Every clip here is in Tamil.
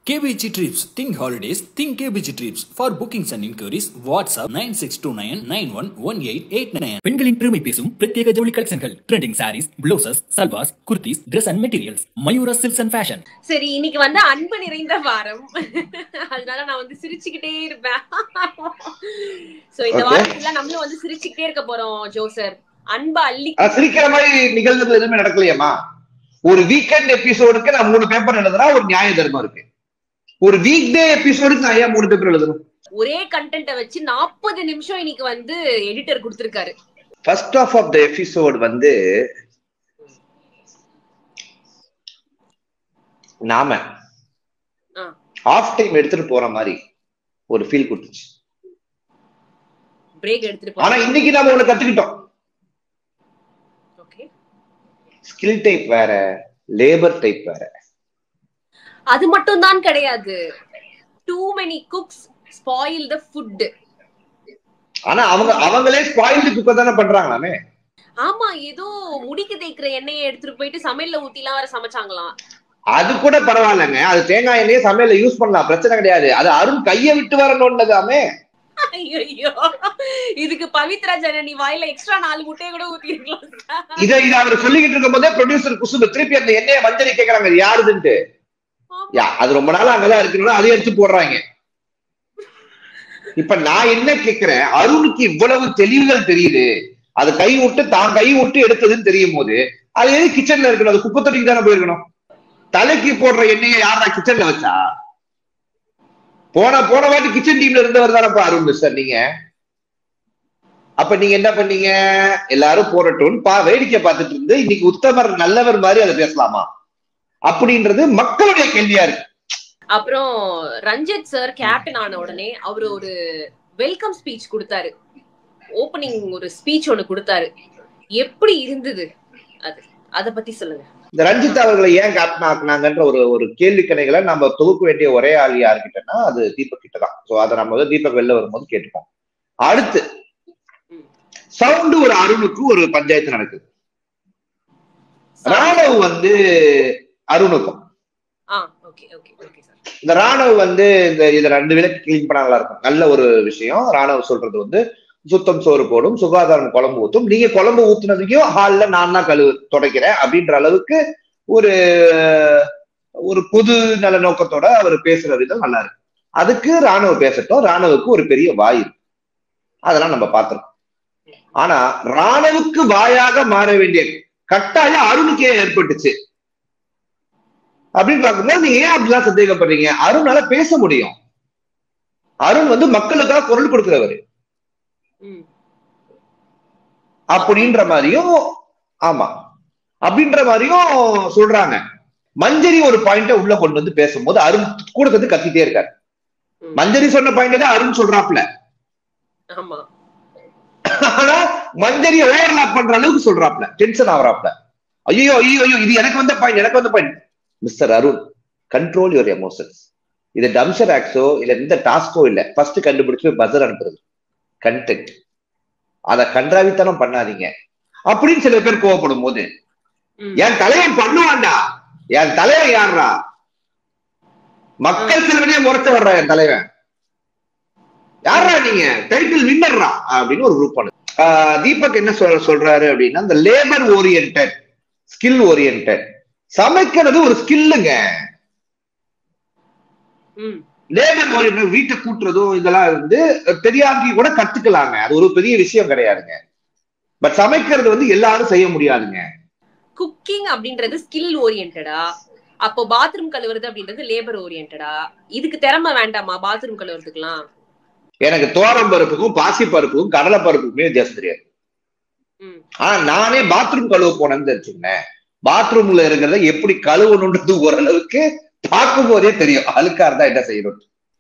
KBG Trips. Think holidays. Think KBG Trips. For bookings and inquiries, WhatsApp 9629911889. பெண்களின் பெருமை பேசும் பிரத்யேக ஜவுளி கலெக்ஷன்கள், trending saris, blouses, salwars, kurtis, Dress and Materials, Mayura silks and fashion. சரி, இன்னைக்கு அன்பு நிறைந்த வாரம். அதனால நான் சிரிச்சுக்கிட்டே இருப்பேன். சோ இந்த வாரம் ஃபுல்லா நம்மளும் சிரிச்சுக்கிட்டே இருக்க போறோம் ஜோசர். அன்பா அள்ளி சிரிக்கிற மாதிரி நிகழ்வுகள் எதுவுமே நடக்கலையேமா. ஒரு வீக்கெண்ட் எபிசோடுக்கு நான் 3 பேப்பர் எழுதுனா ஒரு நியாய தர்மம் இருக்கு. ஒரு வீக் டே எபிசோடுக்கு நான் ஏன் 3 பேப்பர் எழுதணும்? ஒரே கண்டென்ட்ட வச்சு 40 நிமிஷம் இன்னைக்கு எடிட்டர் கொடுத்திருக்காரு. ஃபர்ஸ்ட் ஆஃப் தி எபிசோட் நாம ஆஃப் டைம் எடுத்துட்டு போற மாதிரி ஒரு ஃபீல் கொடுத்துச்சு. பிரேக் எடுத்துட்டு போறோம். ஆனா இன்னைக்கு நாம ஒண்ணு கத்துக்கிட்டோம். ஓகே. ஸ்கில் டைப் வேற, லேபர் டைப் வேற. அது மட்டும் தான் கிடையாது. Too many cooks spoil the food. ஆனா அவங்களே ஸ்பாயில்டு குக்க தான பண்றாங்களாமே. ஆமா, ஏதோ முடிக்கு தேய்க்கிற எண்ணெயை எடுத்துட்டு போயிட்டு சமையல்ல ஊத்திலாம் வர சமைச்சாங்களாம். அது கூட பரவாயில்லைங்க. அது தேங்காய் எண்ணெயே சமையல்ல யூஸ் பண்ணலாம், பிரச்சனை கிடையாது. அது அருண் கையை விட்டு வரணும்னதாமே. ஐயோ, இதுக்கு பவித்ரா ஜனனி வாயில எக்ஸ்ட்ரா 4 முட்டையை கூட ஊத்திருக்கலாம். இதை அவர் சொல்லிக்கிட்டு இருக்கும் போதே ப்ரொடியூசர் குசும்பு திருப்பி அந்த எண்ணெயை மஞ்சரி கேக்குறாங்க யாருதுன்ட்டு. அது ரொம்ப நாள் அங்கதான் இருக்கணும், அதை எடுத்து போடுறாங்க. இப்ப நான் என்ன கேக்குறேன், அருணுக்கு இவ்வளவு தெளிவுகள் தெரியுது, அது கை விட்டு எடுத்ததுன்னு தெரியும் போது அது எது கிச்சன்ல இருக்கணும்? அது குப்பை தொட்டிக்கு தானே போயிருக்கணும். தலைக்கு போடுற எண்ணெயை யாரா கிச்சன்ல வச்சா? போன வாட்டி கிச்சன் டீம்ல இருந்தவர் தானப்பா அருண் மிஸ்டர் நீங்க. அப்ப நீங்க என்ன பண்ணீங்க? எல்லாரும் போறட்டும் வேடிக்கை பார்த்துட்டு இருந்து இன்னைக்கு உத்தமர் நல்லவர் மாதிரி அதை பேசலாமா அப்படின்றது மக்களுடைய கேள்வியா இருக்கு. அப்புறம் ரஞ்சித் சார் கேப்டன் ஆன உடனே அவரு ஒரு வெல்கம் ஸ்பீச் கொடுத்தாரு. ஓபனிங் ஒரு ஸ்பீச் ஒண்ணு கொடுத்தாரு. எப்படி இருந்தது அத பத்தி சொல்லுங்க. இந்த ரஞ்சித் அவர்களை ஏன் கேப்டன் ஆக்குனாங்கன்ற ஒரு கேள்வி கணைகளை நம்ம தொகுக்க வேண்டிய ஒரே ஆள் யாருக்கிட்டனா அது தீபக் கிட்ட தான். சோ அதை நம்ம தீபக் வெளில வரும்போது கேட்டுப்போம். அடுத்து சவுண்டு ஒரு அருணுக்கு ஒரு பஞ்சாயத்து நடக்குது. ராணவ் அருணுக்கும் இந்த ராணவ் இந்த 2 விளக்கு கிளீன் பண்ண நல்லா இருக்கும். நல்ல ஒரு விஷயம். ராணவ் சொல்றது சுத்தம் சோறு போடும், சுகாதாரம் குழம்பு ஊத்தும். நீங்க குழம்பு ஊத்துனதுக்கும் ஹால்ல நான் தான் துடைக்கிறேன் அப்படின்ற அளவுக்கு ஒரு பொது நல நோக்கத்தோட அவர் பேசுற விதம் நல்லா இருக்கு. அதுக்கு ராணுவ பேசட்டும். ராணுவுக்கு ஒரு பெரிய வாய் இருக்கு, அதெல்லாம் நம்ம பார்த்திருக்கோம். ஆனா ராணுவுக்கு வாயாக மாற வேண்டிய கட்டாயம் அருணுக்கே ஏற்பட்டுச்சு அப்படின்னு பார்க்கும்போது நீங்க ஏன் அப்படிலாம் சந்தேகப்படுறீங்க? அருணால பேச முடியும். அருண் மக்களுக்காக குரல் கொடுக்கிறவரு அப்படின்ற மாதிரியும் ஆமா அப்படின்ற மாதிரியும் சொல்றாங்க. மஞ்சரி ஒரு பாயிண்ட உள்ள கொண்டு பேசும்போது அருண் கூட கத்திட்டே இருக்காரு. மஞ்சரி சொன்ன பாயிண்ட் தான் அருண் சொல்றாப்ல. ஆனா மஞ்சரி ஓவர்லாப் பண்ற அளவுக்கு சொல்றாப்ல, டென்ஷன் ஆகுறாப்ல. ஐயோ இது எனக்கு வந்த point. Mister Arun, control your emotions. இது டம்ஷர் ஆக்ஸோ இல்ல இந்த டாஸ்கோ இல்ல. ஃபர்ஸ்ட் கண்டுபிடிச்சு பஸர் அனுப்புறது கண்டென்ட். அத கன்றாவித்தனம் பண்ணாதீங்க அப்படின்னு சில பேர் கோவப்படும் போது என் தலைவன் பண்ணுவான்டா. என் தலைவன் யாருடா? மக்கள் செல்வனே முறைச்ச வர்ற என் தலைவன் யாரா? நீங்க டைட்டில் வின்னர்ரா அப்படின்னு ஒரு குரூப் பண்ணு. தீபக் என்ன சொல்றாரு அப்படின்னா, இந்த லேபர் ஓரியன்டட், ஸ்கில் ஓரியன்டட். சமைக்கிறது ஒரு ஸ்கில்லுங்க. லேபர் ஓரியன்டட், வீட்டை கூட்டுறதும் இதெல்லாம் தெரியாம கூட கத்துக்கலாங்க. அது ஒரு பெரிய விஷயம் கிடையாதுங்க. பட் சமைக்கிறது எல்லாரும் செய்ய முடியாதுங்க. குக்கிங் அப்படின்றது ஸ்கில் ஓரியன்டடா? அப்போ பாத்ரூம் கழுவுறது அப்படின்றது லேபர் ஓரியன்டடா? இதுக்கு திறமை வேண்டாமா பாத்ரூம் கழுவுறதுக்குலாம்? எனக்கு தோரம் பருப்புக்கும் பாசி பருப்புக்கும் கடலை பருப்புக்குமே வித்தியாசம் தெரியாது. ஆனா நானே பாத்ரூம் கழுவ போனேன்னு தெரிஞ்சுக்கேன். பாத்ரூம்ல இருக்கிறத எப்படி கழுவணுன்றது ஓரளவுக்கு பார்க்கும் போதே தெரியும். அழுக்கா இருந்தா என்ன செய்யணும்.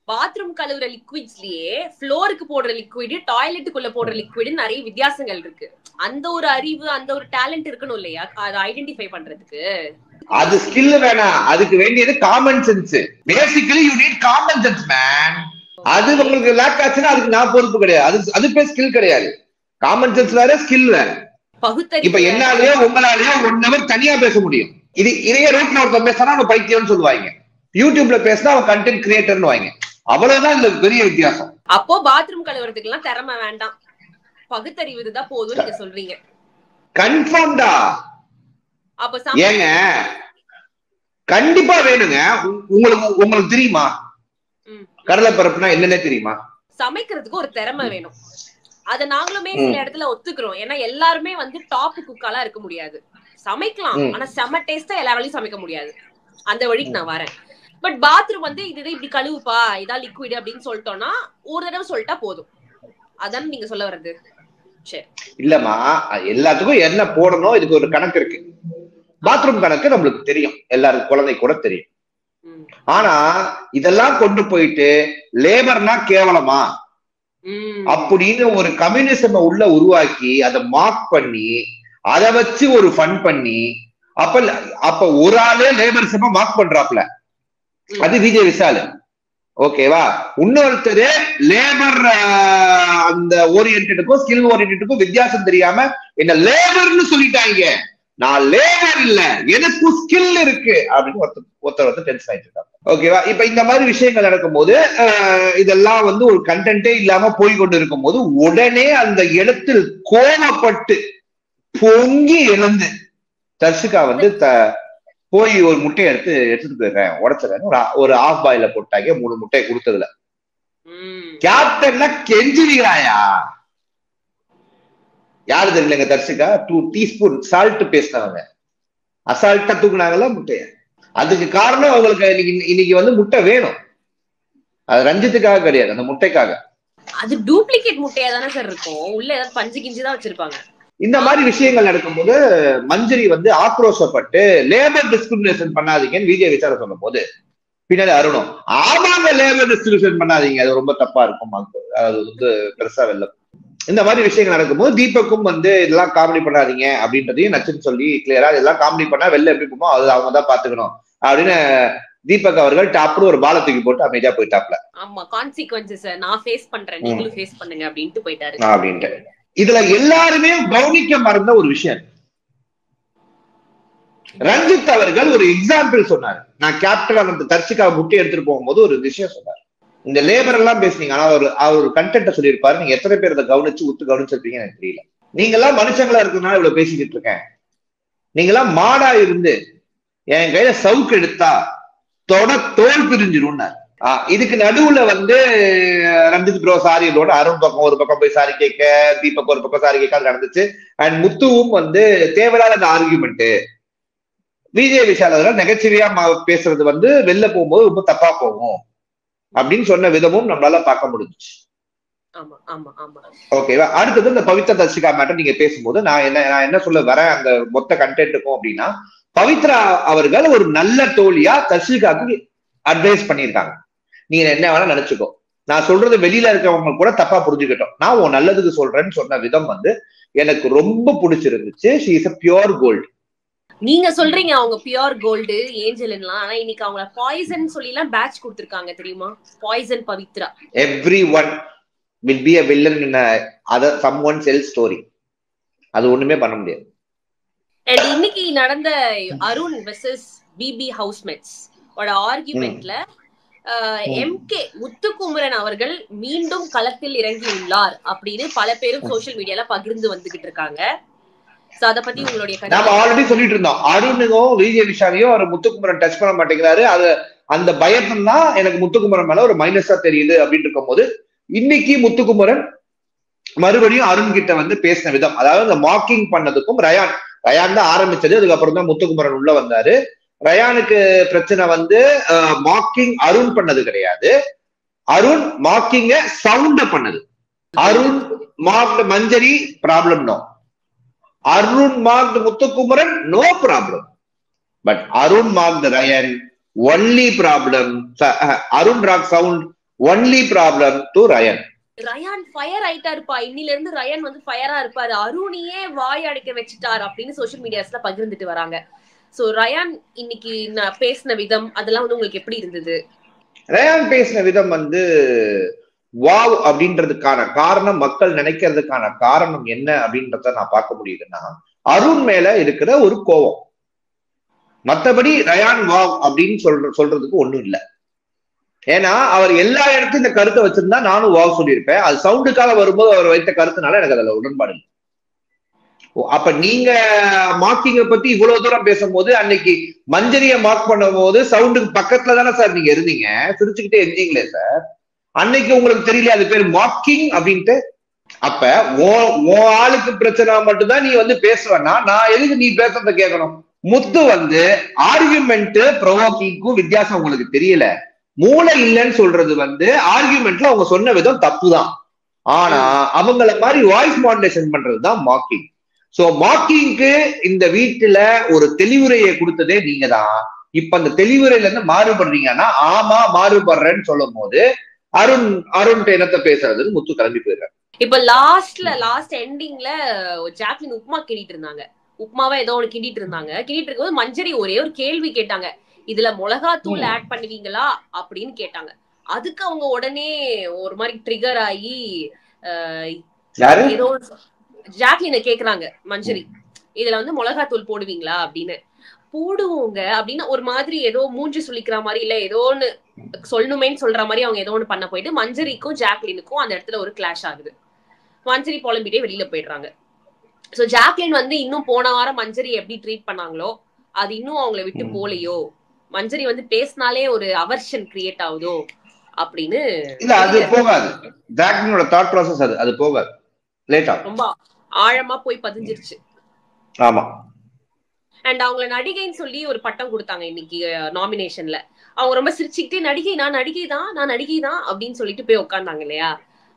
பாத்ரூம் கழுவுற லிக்விட்ஸ்லயே ஃப்ளோருக்கு போடுற லிக்விட், டாய்லெட்டுக்குள்ள போடுற லிக்விட் நிறைய வித்தியாசங்கள் இருக்கு. அந்த ஒரு அறிவு, அந்த ஒரு டேலண்ட் இருக்கணும் இல்லையா அதை ஐடென்டிஃபை பண்றதுக்கு? அது ஸ்கில் வேணாம், அதுக்கு வேண்டியது common sense. Basically you need common sense man. அது உங்களுக்கு லேக் ஆச்சுன்னா அதுக்கு நான் பொறுப்பு கிடையாது. அது பேர் ஸ்கில் கிடையாது. காமன் சென்ஸ் வேற, ஸ்கில் வேற. இப்ப என்னாலயோ உங்களாலேயோ 1 hour தனியா பேச முடியும். இதையே ரோட்ல ஒருத்தர் பேசினா பைத்தியம்னு சொல்லுவாங்க. யூடியூப்ல பேசினா அவன் கண்டென்ட் கிரியேட்டர்னு வாங்க. அவ்வளவுதான் இந்த பெரிய வித்தியாசம். அப்போ பாத்ரூம் கழுவுறதுக்கு எல்லாம் திறமை வேண்டாம், பகுத்தறிவு தான் போதும் நீங்க சொல்றீங்க. கன்ஃபார்ம்டா. அப்ப ஏங்க கண்டிப்பா வேணுங்க. உங்களுக்கு தெரியுமா கடலை பரப்புனா என்னன்னே தெரியுமா? சமைக்கிறதுக்கு ஒரு திறமை வேணும். அத நாங்களுமே சில இடத்துல ஒத்துக்கிறோம். ஏன்னா எல்லாருமே வந்து டாப் குக்காலாம் இருக்க முடியாது. சமைக்கலாம், ஆனா செம டேஸ்டா எல்லா வேலையும் சமைக்க முடியாது. அந்த வழிக்கு நான் வரேன். பட் பாத்ரூம் வந்து இது இப்படி கழுவுப்பா, இதா லிக்விட் அப்படின்னு சொல்லிட்டோம்னா ஒரு தடவை சொல்லிட்டா போதும். அதான் நீங்க சொல்ல வர்றது? சரி இல்லம்மா, எல்லாத்துக்கும் என்ன போடணும் இதுக்கு ஒரு கணக்கு இருக்கு. பாத்ரூம் கணக்கு நம்மளுக்கு தெரியும், எல்லாருக்கும் குழந்தை கூட தெரியும். ஆனா இதெல்லாம் கொண்டு போயிட்டு லேபர்னா கேவலமா அப்படின்னு ஒரு கம்யூனிசம் உள்ள உருவாக்கி அதை மார்க் பண்ணி அதை வச்சு ஒரு ஃபன் பண்ணி அப்ப ஒரு ஆளே லேபர்ஸமா மார்க் பண்றாப்ல, அது விஜய் விஷால். ஓகேவா? இன்னொருத்தர் லேபர் அந்த ஓரியன்டுக்கும் ஸ்கில் ஓரியன்டுக்கும் வித்தியாசம் தெரியாம என்ன லேபர்னு சொல்லிட்டாங்க. நான் லேபர் இல்ல, எனக்கும் ஸ்கில் இருக்கு அப்படின்னு ஒருத்தர் டென்ஷன் ஆயிட்டு இருக்காங்க. ஓகேவா? இப்ப இந்த மாதிரி விஷயங்கள் நடக்கும் போது இதெல்லாம் வந்து ஒரு கண்டென்ட்டே இல்லாம போய் கொண்டு இருக்கும் போது உடனே அந்த இடத்தில் கோபப்பட்டு பொங்கி எழுந்து தர்ஷிகா வந்து போய் ஒரு முட்டையை எடுத்துட்டு போயிடுறேன், உடச்சிடறேன், ஒரு ஆஃப் பாயில போட்டாங்க. 3 முட்டையை கொடுத்ததுல கேப்டன்னா கெஞ்சிரிக்கிறாயா? யாரு தெரியலங்க, தர்ஷிகா 2 டீஸ்பூன் சால்ட் பேசினவங்க அசால்ட்டா தூக்குனாங்கல்ல முட்டைய. அதுக்கு காரணம் அவங்களுக்கு இன்னைக்கு வந்து முட்டை வேணும். அது ரஞ்சித்துக்காக கிடையாது, அந்த முட்டைக்காக. அது டூப்ளிகேட் முட்டையா தானே சார் இருக்கும், உள்ள ஏதாவது பஞ்சு கிஞ்சி தான் வச்சிருப்பாங்க. இந்த மாதிரி விஷயங்கள் நடக்கும்போது மஞ்சரி வந்து ஆக்ரோஷப்பட்டு லேபர் டிஸ்கிரிமினேஷன் பண்ணாதீங்கன்னு விஜய் விசார சொல்லும் போது பின்னாடி அருணும் ஆமாங்க லேபர் டிஸ்கிரிமினேஷன் பண்ணாதீங்க, அது ரொம்ப தப்பா இருக்கும், அது வந்து பெருசா வெல்ல. இந்த மாதிரி விஷயங்கள் நடக்கும்போது தீபக்கும் வந்து இதெல்லாம் காமெடி பண்ணாதீங்க அப்படின்றதையும் நச்சுன்னு சொல்லி கிளியரா, இதெல்லாம் காமெடி பண்ணா வெளில எப்படி போமோ அது அவங்க தான் பாத்துக்கணும் அப்படின்னு தீபக் அவர்கள் டாப்ல ஒரு பால தூக்கி போட்டு அமைதியா போயிட்டாப்ல. ஆமா, கான்சிக்வென்சஸ் நான் ஃபேஸ் பண்றேன், நீங்களும் ஃபேஸ் பண்ணுங்க அப்படின்ட்டு போயிட்டாரு. அப்படின்ட்டு இதுல எல்லாருமே கவனிக்க மறந்த ஒரு விஷயம், ரஞ்சித் அவர்கள் ஒரு எக்ஸாம்பிள் சொன்னாரு. நான் கேப்டன் அந்த தர்ஷிகா முட்டி எடுத்துட்டு போகும்போது ஒரு விஷயம் சொன்னார். இந்த லேபர் எல்லாம் பேசுனீங்க, ஆனா அவர் ஒரு கண்டென்ட் சொல்லியிருப்பாரு. நீங்க எத்தனை பேர் அதை கவனிச்சிருப்பீங்க எனக்கு தெரியல. நீங்க எல்லாம் மனுஷங்களா இருக்கிறதுனால இவ்வளவு பேசிக்கிட்டு இருக்கேன். நீங்க எல்லாம் மாடா இருந்து என் கையில சவுக்கு எடுத்தா தோல் பிரிஞ்சிடும். இதுக்கு நடுவுல வந்து ரஞ்சித் ப்ரோ சாரி அருண் பக்கம் ஒரு பக்கம் போய் சாரி கேட்க, தீபக் ஒரு பக்கம் சாரி கேட்க நடந்துச்சு. அண்ட் முத்துவும் வந்து தேவையில்லாத அந்த ஆர்கியூமெண்ட் விஜய் விஷால் அவர்கள் நகைச்சுவையா பேசுறது வந்து வெளில போகும்போது ரொம்ப தப்பா போகும் அப்படின்னு சொன்ன விதமும் நம்மளால பார்க்க முடிஞ்சுச்சு. ஓகேவா? அடுத்தது இந்த பவித்ரா தர்ஷிகா மேட்டர் நீங்க பேசும்போது நான் என்ன சொல்ல வரேன் அந்த மொத்த கண்டென்ட்டுக்கும் அப்படின்னா, பவித்ரா அவர்கள் ஒரு நல்ல தோழியா தர்ஷிகாவுக்கு அட்வைஸ் பண்ணியிருக்காங்க. நீங்க என்ன வேணா நினைச்சுக்கோ, நான் சொல்றது வெளியில இருக்கவங்க கூட தப்பா புரிஞ்சுக்கிட்டோம், நான் உன் நல்லதுக்கு சொல்றேன்னு சொன்ன விதம் வந்து எனக்கு ரொம்ப பிடிச்சிருந்துச்சு. She is a pure gold. நீங்க சொல்றீங்க அவங்க பியூர் கோல்டு ஏஞ்சல்லாம், ஆனா இன்னைக்கு அவங்க பாய்சன் சொல்லி எல்லாம் பேட்ச் கொடுத்திருக்காங்க தெரியுமா? Poison Pavithra. Everyone will be a villain in someone else's story. அது ஒண்ணுமே பண்ண முடியாது. And இன்னைக்கு நடந்த அருண் வெர்சஸ் பிபி ஹவுஸ்மேட்ஸ் ஓட ஆர்குமெண்ட்ல எம்கே முத்துக்குமரன் அவர்கள் மீண்டும் களத்தில் இறங்கி உள்ளார் அப்படின்னு பல பேரும் சோசியல் மீடியால பகிர்ந்து வந்துகிட்டு இருக்காங்க. அத பத்தி உங்களுடைய நாம ஆல்ரெடி சொல்லிட்டு இருந்தோம், அருணுக்கும் விஜய் விஷாலையும் அவர் முத்துக்குமரன் டச் பண்ண மாட்டேங்கிறாரு, அது அந்த பயத்தம் தான் எனக்கு முத்துக்குமரன் மேல ஒரு மைனஸா தெரியுது அப்படின்னு இருக்கும் போது இன்னைக்கு முத்துக்குமரன் மறுபடியும் அருண் கிட்ட வந்து பேசின விதம், அதாவது இந்த மார்க்கிங் பண்ணதுக்கும் ரயான் தான் ஆரம்பிச்சது, அதுக்கப்புறம் தான் முத்துக்குமரன் உள்ள வந்தாரு. ரயானுக்கு பிரச்சனை வந்து மார்க்கிங் அருண் பண்ணது கிடையாது, அருண் மார்க்கிங்க சவுண்ட பண்ணது. Arun marked Manjari problem no, Arun marked Muthukumaran no problem. But Arun marked Rayan only problem. Arun rock sound only problem to Rayan. Rayan fire ஆயிட்டா இருப்பா, இன்னில இருந்து ரயான் வந்து ஃபயரா இருப்பாரு, அருணையே வாய் அடைக்க வச்சுட்டார் அப்படின்னு சோசியல் மீடியாஸ்ல பகிர்ந்துட்டு வராங்க. சோ ரயான் இன்னைக்கு பேசின விதம் அதெல்லாம் வந்து உங்களுக்கு எப்படி இருந்தது? ரயான் பேசின விதம் வந்து வாவ் அப்படின்றதுக்கான காரணம், மக்கள் நினைக்கிறதுக்கான காரணம் என்ன அப்படின்றத நான் பார்க்க முடியுதுன்னா, அருண் மேல இருக்கிற ஒரு கோபம். மத்தபடி ரயான் வாவ் அப்படின்னு சொல்றதுக்கு ஒண்ணும் இல்ல. ஏன்னா அவர் எல்லா இடத்தும் இந்த கருத்தை வச்சிருந்தா நானும் வாவ் சொல்லியிருப்பேன். அது சவுண்டுக்காக வரும்போது அவர் வைத்த கருத்துனால எனக்கு அதுல உடன்பாடு இல்லை. அப்ப நீங்க மார்க்கிங்க பத்தி இவ்வளவு தூரம் பேசும்போது அன்னைக்கு மஞ்சரியை மார்க் பண்ணும் போது சவுண்டுக்கு பக்கத்துல தானே சார் நீங்க இருந்தீங்க, சிரிச்சுக்கிட்டே இருந்தீங்களே சார். அன்னைக்கு உங்களுக்கு தெரியல அது பேர் மார்க்கிங் அப்படின்ட்டு. அப்ப உன் ஆளுக்கு பிரச்சனை மட்டும்தான் நீ வந்து பேசுவேன்னா நான் எதுக்கு நீ பேசுறத கேட்கணும்? முத்து வந்து ஆர்கியூமெண்ட் ப்ரொவோக்கிங்க்கும் வித்தியாசம் உங்களுக்கு தெரியல. மூளை இல்லைன்னு சொல்றது வந்து ஆர்கியூமெண்ட்ல அவங்க சொன்ன விதம் தப்புதான். ஆனா அவங்கள மாதிரி வாய்ஸ் மாடுலேஷன் பண்றதுதான் மார்க்கிங். சோ மார்க்கிங்க்கு இந்த வீட்டுல ஒரு தெளிவுரையை கொடுத்ததே நீங்க தான். இப்ப அந்த தெளிவுரையில இருந்து மாறுபடுறீங்கன்னா ஆமா மாறுபடுறேன்னு சொல்லும் போது அருண் என்னத்தை பேசுறதுன்னு முத்து கிளம்பி போயிடுறாரு. இப்ப லாஸ்ட் எண்டிங்ல ஜாக்லின் உப்மா கிண்டிட்டு இருந்தாங்க. உப்மாவா ஏதோ ஒண்ணு கிண்டிட்டு இருந்தாங்க. கிண்டிட்டு இருக்கும்போது மஞ்சரி ஒரே ஒரு கேள்வி கேட்டாங்க, இதுல மிளகாத்தூள் ஆட் பண்ணுவீங்களா அப்படின்னு கேட்டாங்க. அதுக்கு அவங்க உடனே ஒரு மாதிரி ட்ரிகர் ஆகி ஏதோ ஜாக்லின கேக்குறாங்க மஞ்சரி, இதுல வந்து மிளகாத்தூள் போடுவீங்களா அப்படின்னு. போடுவோங்க அப்படின்னு ஒரு மாதிரி ஏதோ மூஞ்சி சொல்லிக்கிற மாதிரி இல்ல ஏதோ ஒண்ணு சொல்லணுமேன்னு சொல்ற மாதிரி அவங்க ஏதோ ஒண்ணு பண்ண போயிட்டு மஞ்சரிக்கும் ஜாக்லினுக்கும் அந்த இடத்துல ஒரு கிளாஷ் ஆகுது. மஞ்சரி புலம்பிட்டே வெளியில போயிடுறாங்க. சோ ஜாக்லின் வந்து இன்னும் போன வாரம் மஞ்சரி எப்படி ட்ரீட் பண்ணாங்களோ அது இன்னும் அவங்களை விட்டு போலையோ, மஞ்சரி வந்து பேசினாலே ஒரு அவர்ஷன் கிரியேட் ஆகுதோ அப்படின்னு. இல்ல அது போகாது, ஜாக்லினோட தாட் ப்ராசஸ் அது போகாது, லேட்டா ரொம்ப ஆழமா போய் பதிஞ்சிருச்சு. ஆமா. அண்ட் அவங்கள நடிகைன்னு சொல்லி ஒரு பட்டம் கொடுத்தாங்க இன்னைக்கு நாமினேஷன்ல. அவங்க ரொம்ப சிரிச்சுக்கிட்டே நான் நடிகை தான் அப்படின்னு சொல்லிட்டு போய் உட்கார்ந்தாங்க இல்லையா.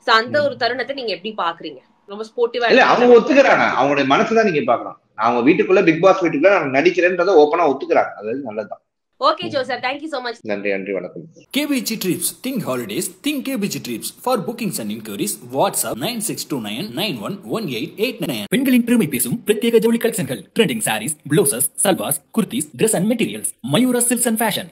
சோ அந்த ஒரு தருணத்தை நீங்க எப்படி பாக்குறீங்க? ரொம்ப ஸ்போர்ட்டிவா இல்ல அவங்க ஒத்துக்கிறாங்க, அவங்களுடைய மனசுதான் நீங்க பாக்கலாம். அவங்க வீட்டுக்குள்ள பிக் பாஸ் வீட்டுக்குள்ள நான் நடிக்கிறேன்றதை ஓப்பனா ஒத்துக்கிறாங்க, அது நல்லதுதான். Okay, Joe sir. Thank you so much. நன்றி வணக்கம். KBG Trips. Think holidays. Think KBG Trips. For bookings and inquiries, WhatsApp 9629911889. பெண்களின் பெருமை பேசும் பிரத்யேக ஜவுளி கலெக்ஷன்கள், trending saris, blouses, salwars, kurtis, dress and materials, Mayura silks and fashion.